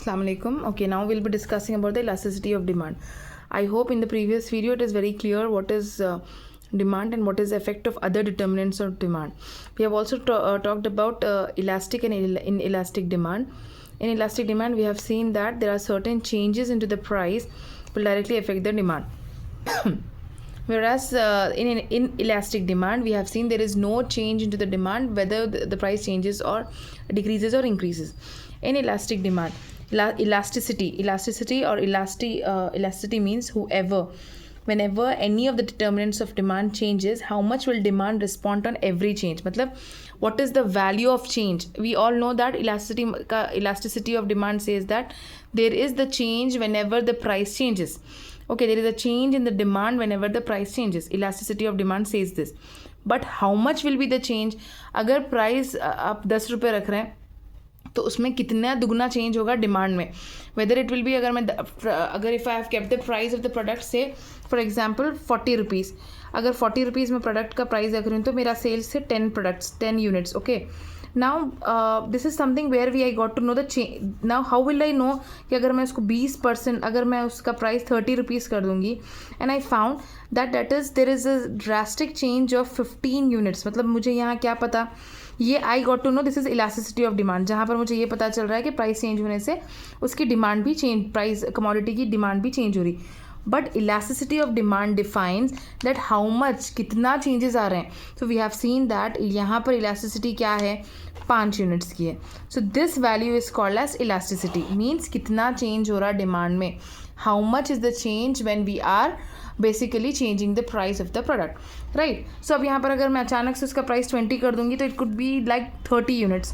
Assalamu alaikum. Okay, now we'll be discussing about the elasticity of demand. I hope in the previous video it is very clear what is demand and what is the effect of other determinants of demand. We have also talked about elastic and inelastic demand. In elastic demand, we have seen that there are certain changes into the price will directly affect the demand. Whereas in elastic demand, we have seen there is no change into the demand whether the price changes or decreases or increases. In elastic demand, elasticity or elasticity means whenever any of the determinants of demand changes, how much will demand respond on every change. मतलब what is the value of change? We all know that elasticity of demand says that there is the change whenever the price changes. Okay, there is a change in the demand whenever the price changes. Elasticity of demand says this. But how much will be the change? अगर price आप 10 रुपये रख रहे हैं तो उसमें कितना दुगना चेंज होगा डिमांड में. वेदर इट विल बी अगर if I have kept the price of the product से फॉर एग्जांपल 40 रुपीज़, अगर 40 रुपीज़ में प्रोडक्ट का प्राइस रख रही हूँ तो मेरा सेल्स से 10 units. Okay, now this is something where we I got to know the change. Now how will I know कि अगर मैं उसको 20%, अगर मैं उसका प्राइस 30 रुपीज़ कर दूंगी and I found that is there is a drastic change of 15 units. मतलब मुझे यहाँ क्या पता, ये I got to know this is elasticity of demand, जहाँ पर मुझे ये पता चल रहा है कि प्राइस चेंज होने से उसकी डिमांड भी चेंज, प्राइस कमोडिटी की डिमांड भी चेंज हो रही. But elasticity of demand defines that how much, कितना चेंजेस आ रहे हैं. So we have seen that यहाँ पर इलास्टिसिटी क्या है, 5 यूनिट्स की है. So this value is called as elasticity. Means कितना चेंज हो रहा है डिमांड में, how much is the change when we are basically changing the price of the product, right. सो अब यहाँ पर अगर मैं अचानक से उसका प्राइस 20 कर दूंगी तो it could be like 30 units.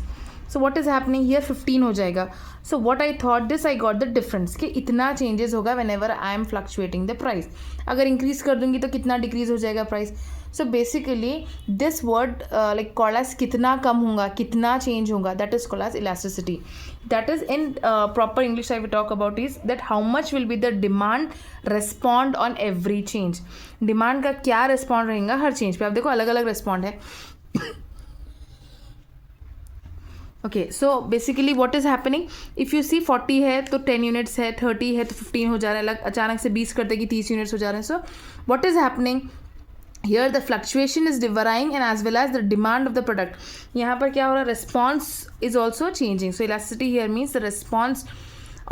So what is happening here, 15 हो जाएगा. So what I thought this, I got the difference कि इतना चेंजेस होगा whenever I am fluctuating the price. अगर इंक्रीज कर दूंगी तो कितना डिक्रीज हो जाएगा price. So basically this word like called as कितना कम होगा, कितना चेंज होगा, that is called as elasticity. That is in proper English I will talk about is that how much will be the demand respond on every change. Demand का क्या respond रहेगा हर change पे. आप देखो अलग अलग रेस्पॉन्ड है. Okay, so basically what is happening, if you see 40 है तो 10 यूनिट्स है, 30 है तो 15 हो जा रहा है, अचानक से 20 कर देगी 30 यूनिट्स हो जा रहे हैं. So what is happening here, the fluctuation is varying and as well as the demand of the product. यहाँ पर क्या हो रहा है, response is also changing. So elasticity here means the response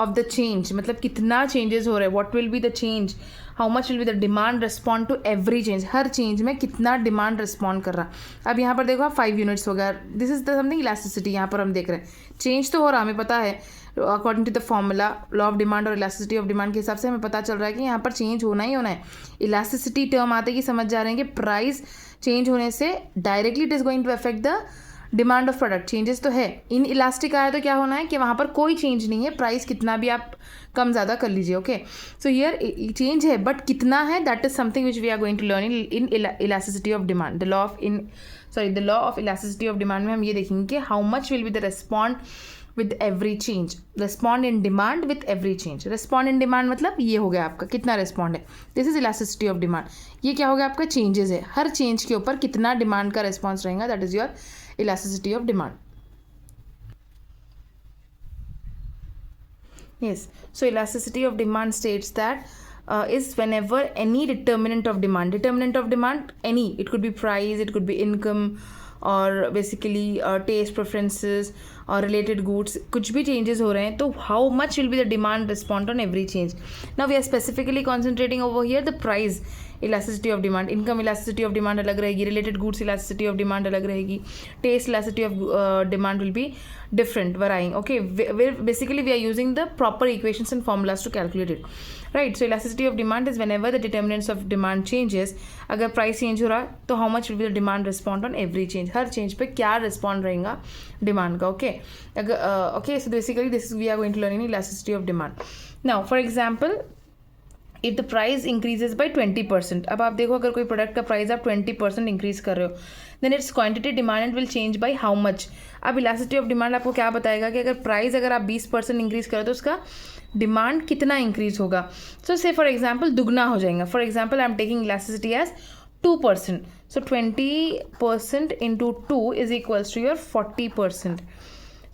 of the change. मतलब कितना changes हो रहे हैं, what will be the change, how much will be the demand respond to every change. Her change में कितना demand respond कर रहा. अब यहाँ पर देखो आप 5 यूनिट्स हो गया. This is the something elasticity. यहाँ पर हम देख रहे हैं चेंज तो हो रहा, हमें पता है according to the formula law of demand और इलास्टिसिटी ऑफ डिमांड के हिसाब से हमें पता चल रहा है कि यहाँ पर चेंज होना ही होना है. इलास्टिसिटी टर्म आते कि समझ जा रहे हैं कि प्राइस चेंज होने से directly it is going to affect the demand of product. Changes तो है. इन इलास्टिक आया तो क्या होना है कि वहाँ पर कोई चेंज नहीं है, प्राइस कितना भी आप कम ज़्यादा कर लीजिए. ओके, सो हियर चेंज है बट कितना है, that is something which we are going to learn in elasticity of demand. The law of elasticity of demand में हम ये देखेंगे कि how much will be the respond with every change. Respond in demand with every change. Respond in demand मतलब ये हो गया आपका कितना रेस्पॉन्ड है. This is elasticity of demand. ये क्या हो गया आपका, चेंजेस है, हर चेंज के ऊपर कितना डिमांड का रेस्पॉन्स रहेगा, that is your elasticity of demand. Yes, so elasticity of demand states that is whenever any determinant of demand, any, it could be price, it could be income, और basically taste preferences और related goods, कुछ भी changes हो रहे हैं तो how much will be the demand respond on every change. Now we are specifically concentrating over here the price elasticity of demand. income elasticity of demand अलग रहेगी, related goods elasticity of demand अलग रहेगी, taste elasticity of demand will be different, varying. Okay, basically we are using the proper equations and formulas to calculate it, right. So elasticity of demand is whenever the determinants of demand changes. अगर price change हो रहा है तो how much will be the demand respond on every change. Her change पे क्या respond रहेगा demand का. Okay, okay, so basically this is we are going to learn in elasticity of demand. Now for example, if the price increases by 20%. अब आप देखो अगर कोई product का प्राइस आप 20% इंक्रीज कर रहे हो, then it's quantity demand will change by how much. अब इलास्टिसिटी ऑफ डिमांड आपको क्या बताएगा कि अगर प्राइस अगर आप 20% इंक्रीज करो तो उसका डिमांड कितना इंक्रीज होगा. सो से फॉर एग्जाम्पल दुगना हो जाएगा. For example I am taking elasticity as 2%. So 20% into 2 is equals to your 40%.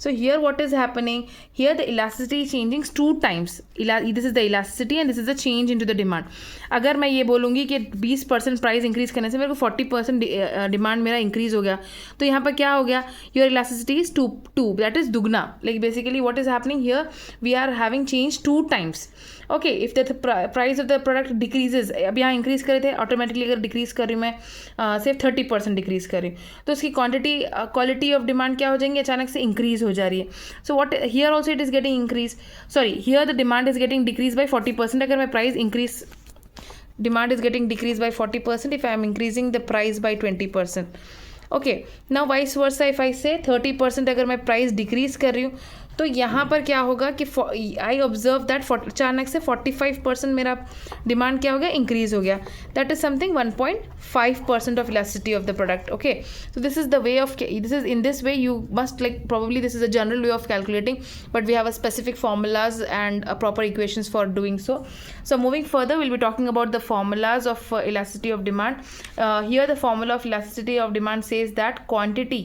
So here what is happening, here the elasticity is changing 2 times. This is the elasticity and this is the change into the demand. अगर मैं ये बोलूँगी कि 20% price increase करने से मेरे को 40% demand मेरा इंक्रीज हो गया, तो यहाँ पर क्या हो गया, your elasticity is 2, that is दुगना. Like basically what is happening here, we are having change 2 times. Okay, if the price of the product decreases, अब यहाँ इंक्रीज करे थे, ऑटोमेटिकली अगर डिक्रीज कर रही हूँ मैं सिर्फ 30% डिक्रीज कर रही हूँ, तो उसकी क्वालिटी ऑफ डिमांड क्या हो जाएंगे, अचानक से इंक्रीज हो जा रही है. So what here also it is getting increase, sorry here the demand is getting decrease by 40%. अगर मैं price increase, demand is getting decreased by 40% if I am increasing the price by 20%. Okay, now vice versa, if I say 30% अगर मैं price decrease कर रही हूँ, तो यहाँ पर क्या होगा कि आई ऑब्जर्व दैट अचानक से 45% मेरा डिमांड क्या हो गया, इंक्रीज हो गया. That is something 1.5% of elasticity of the product. Okay, so this is the way of, this is in this way you must like, probably this is a general way of calculating, but we have a specific formulas and proper equations for doing so. So moving further, we'll be talking about the formulas of elasticity of demand. Here the formula of elasticity of demand says that quantity,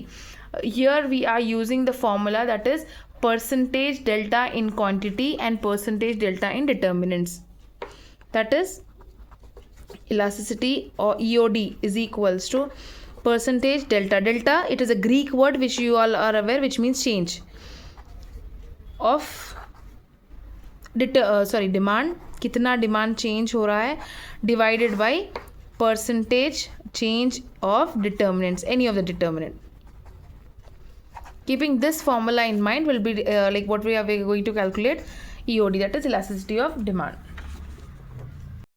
here we are using the formula that is percentage delta in quantity and percentage delta in determinants. That is elasticity or EOD is equals to percentage delta. Delta, it is a Greek word which you all are aware, which means change of demand, कितना demand change हो रहा है, divided by percentage change of determinants, any of the determinant. Keeping this formula in mind will be like what we are going to calculate EOD, that is elasticity of demand.